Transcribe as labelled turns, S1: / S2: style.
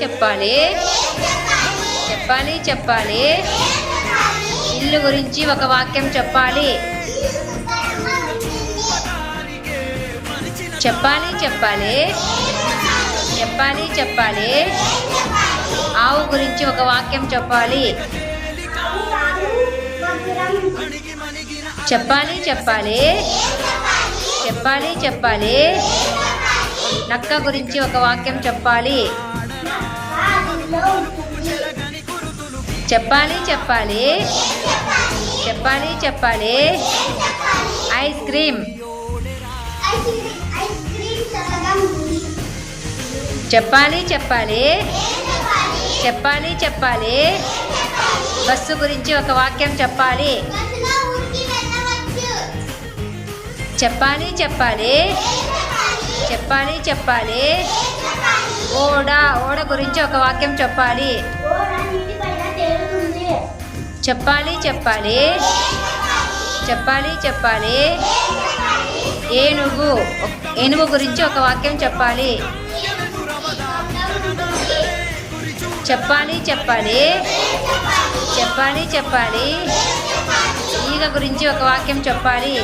S1: చెప్పాలి చెప్పాలి చెప్పాలి ఇల్లు గురించి ఒక వాక్యం చెప్పాలి చెప్పాలి చెప్పాలి చెప్పాలి చెప్పాలి ఆవు గురించి ఒక వాక్యం చెప్పాలి చెప్పాలి చెప్పాలి చెప్పాలి చెప్పాలి నక్క గురించి ఒక వాక్యం చెప్పాలి చెప్పాలి చెప్పాలి చెప్పాలి చెప్పాలి ఐస్ క్రీమ్ చెప్పాలి చెప్పాలి చెప్పాలి చెప్పాలి బస్సు గురించి ఒక వాక్యం చెప్పాలి చెప్పాలి చెప్పాలి చెప్పాలి చెప్పాలి ఓడ గురించి ఒక వాక్యం చెప్పాలి చెప్పాలి చెప్పాలి చెప్పాలి చెప్పాలి ఏనుగు గురించి ఒక వాక్యం చెప్పాలి చెప్పాలి చెప్పాలి చెప్పాలి చెప్పాలి ఈగ గురించి ఒక వాక్యం చెప్పాలి